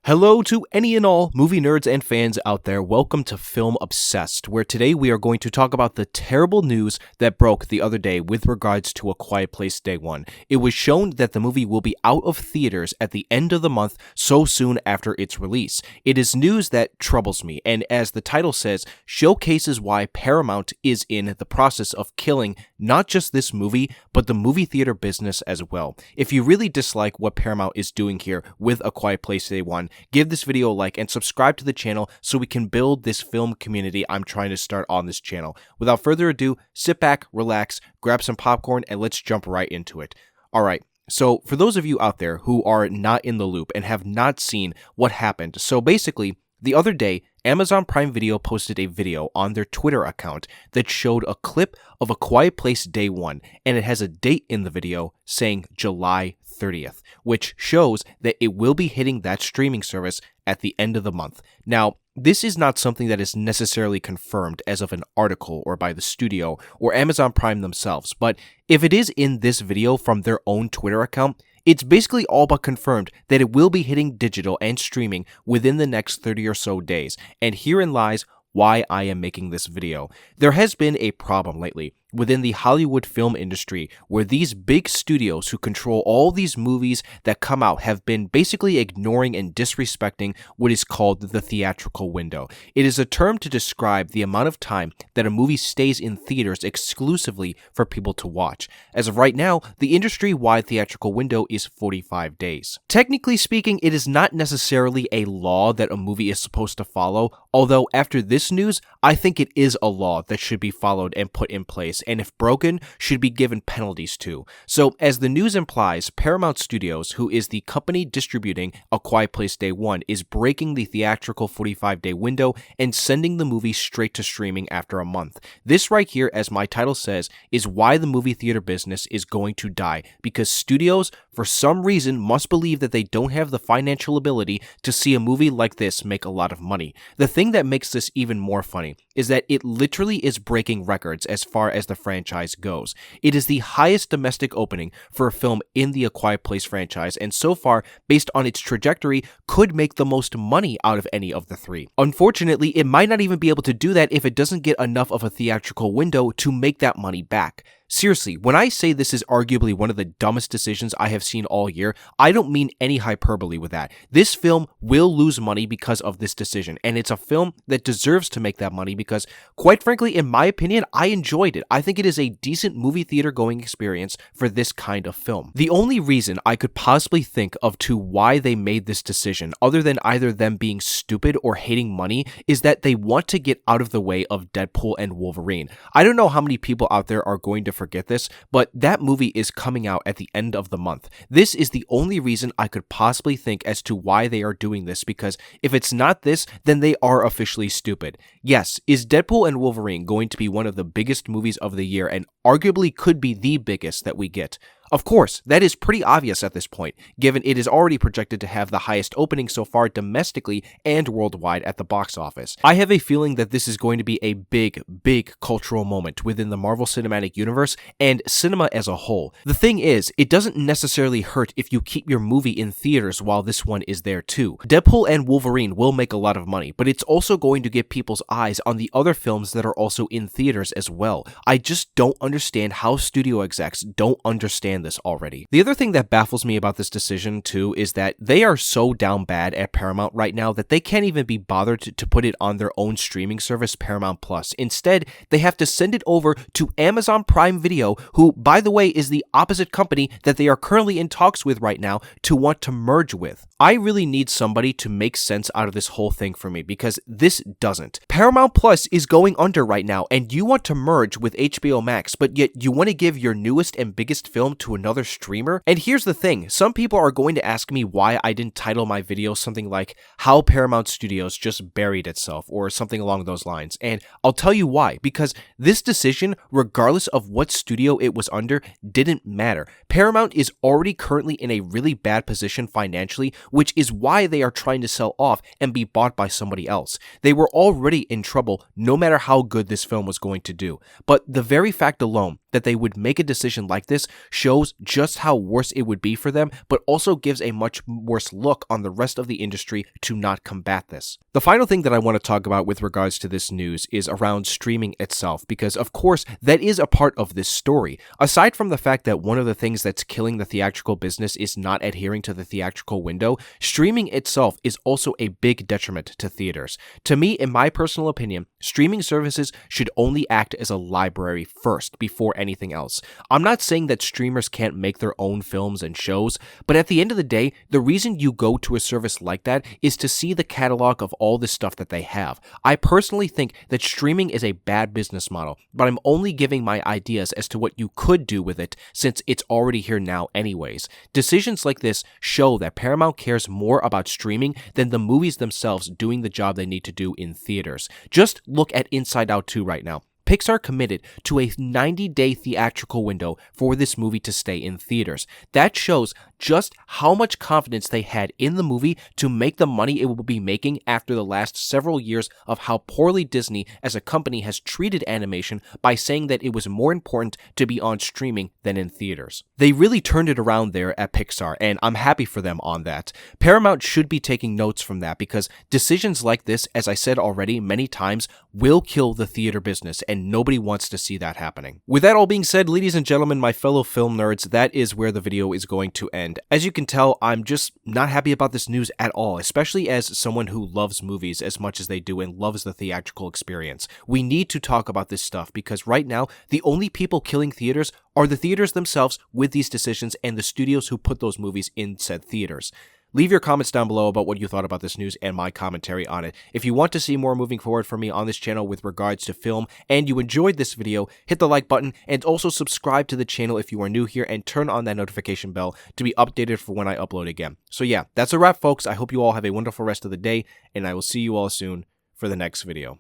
Hello to any and all movie nerds and fans out there. Welcome to Film Obsessed, where today we are going to talk about the terrible news that broke the other day with regards to A Quiet Place Day 1. It was shown that the movie will be out of theaters at the end of the month so soon after its release. It is news that troubles me, and as the title says, showcases why Paramount is in the process of killing not just this movie, but the movie theater business as well. If you really dislike what Paramount is doing here with A Quiet Place Day 1, give this video a like and subscribe to the channel so we can build this film community I'm trying to start on this channel. Without further ado, sit back, relax, grab some popcorn, and let's jump right into it. Alright, so for those of you out there who are not in the loop and have not seen what happened, so basically, the other day, Amazon Prime Video posted a video on their Twitter account that showed a clip of A Quiet Place Day 1, and it has a date in the video saying July 30th, which shows that it will be hitting that streaming service at the end of the month. Now, this is not something that is necessarily confirmed as of an article or by the studio or Amazon Prime themselves, but if it is in this video from their own Twitter account, it's basically all but confirmed that it will be hitting digital and streaming within the next 30 or so days, and herein lies why I am making this video. There has been a problem lately within the Hollywood film industry where these big studios who control all these movies that come out have been basically ignoring and disrespecting what is called the theatrical window. It is a term to describe the amount of time that a movie stays in theaters exclusively for people to watch. As of right now, the industry-wide theatrical window is 45 days. Technically speaking, it is not necessarily a law that a movie is supposed to follow, although after this news, I think it is a law that should be followed and put in place, and if broken, should be given penalties to. So, as the news implies, Paramount Studios, who is the company distributing A Quiet Place Day 1, is breaking the theatrical 45-day window and sending the movie straight to streaming after a month. This right here, as my title says, is why the movie theater business is going to die, because studios, for some reason, must believe that they don't have the financial ability to see a movie like this make a lot of money. The thing that makes this even more funny is that it literally is breaking records as far as the franchise goes. It is the highest domestic opening for a film in the A Quiet Place franchise, and so far, based on its trajectory, could make the most money out of any of the three. Unfortunately, it might not even be able to do that if it doesn't get enough of a theatrical window to make that money back. Seriously, when I say this is arguably one of the dumbest decisions I have seen all year, I don't mean any hyperbole with that. This film will lose money because of this decision, and it's a film that deserves to make that money because, quite frankly, in my opinion, I enjoyed it. I think it is a decent movie theater going experience for this kind of film. The only reason I could possibly think of to why they made this decision, other than either them being stupid or hating money, is that they want to get out of the way of Deadpool and Wolverine. I don't know how many people out there are going to forget this, but that movie is coming out at the end of the month. This is the only reason I could possibly think as to why they are doing this, because if it's not this, then they are officially stupid. Yes, is Deadpool and Wolverine going to be one of the biggest movies of the year and arguably could be the biggest that we get? Of course, that is pretty obvious at this point, given it is already projected to have the highest opening so far domestically and worldwide at the box office. I have a feeling that this is going to be a big cultural moment within the Marvel Cinematic Universe and cinema as a whole. The thing is, it doesn't necessarily hurt if you keep your movie in theaters while this one is there too. Deadpool and Wolverine will make a lot of money, but it's also going to get people's eyes on the other films that are also in theaters as well. I just don't understand how studio execs don't understand this already. The other thing that baffles me about this decision too is that they are so down bad at Paramount right now that they can't even be bothered to put it on their own streaming service, Paramount Plus. Instead, they have to send it over to Amazon Prime Video, who, by the way, is the opposite company that they are currently in talks with right now to want to merge with. I really need somebody to make sense out of this whole thing for me, because this doesn't. Paramount Plus is going under right now, and you want to merge with HBO Max, but yet you want to give your newest and biggest film to another streamer? And here's the thing, some people are going to ask me why I didn't title my video something like How Paramount Studios Just Buried Itself, or something along those lines, and I'll tell you why, because this decision, regardless of what studio it was under, didn't matter. Paramount is already currently in a really bad position financially, which is why they are trying to sell off and be bought by somebody else. They were already in trouble no matter how good this film was going to do, but the very fact alone that they would make a decision like this shows just how worse it would be for them, but also gives a much worse look on the rest of the industry to not combat this. The final thing that I want to talk about with regards to this news is around streaming itself, because of course that is a part of this story. Aside from the fact that one of the things that's killing the theatrical business is not adhering to the theatrical window, streaming itself is also a big detriment to theaters. To me, in my personal opinion, streaming services should only act as a library first before anything else. I'm not saying that streamers can't make their own films and shows, but at the end of the day, the reason you go to a service like that is to see the catalog of all the stuff that they have. I personally think that streaming is a bad business model, but I'm only giving my ideas as to what you could do with it since it's already here now anyways. Decisions like this show that Paramount cares more about streaming than the movies themselves doing the job they need to do in theaters. Just look at Inside Out 2 right now. Pixar committed to a 90-day theatrical window for this movie to stay in theaters. That shows just how much confidence they had in the movie to make the money it will be making after the last several years of how poorly Disney as a company has treated animation by saying that it was more important to be on streaming than in theaters. They really turned it around there at Pixar, and I'm happy for them on that. Paramount should be taking notes from that because decisions like this, as I said already many times, will kill the theater business, and nobody wants to see that happening. With that all being said, ladies and gentlemen, my fellow film nerds, that is where the video is going to end. As you can tell, I'm just not happy about this news at all, especially as someone who loves movies as much as they do and loves the theatrical experience. We need to talk about this stuff because right now, the only people killing theaters are the theaters themselves with these decisions and the studios who put those movies in said theaters. Leave your comments down below about what you thought about this news and my commentary on it. If you want to see more moving forward from me on this channel with regards to film and you enjoyed this video, hit the like button and also subscribe to the channel if you are new here and turn on that notification bell to be updated for when I upload again. So yeah, that's a wrap folks. I hope you all have a wonderful rest of the day and I will see you all soon for the next video.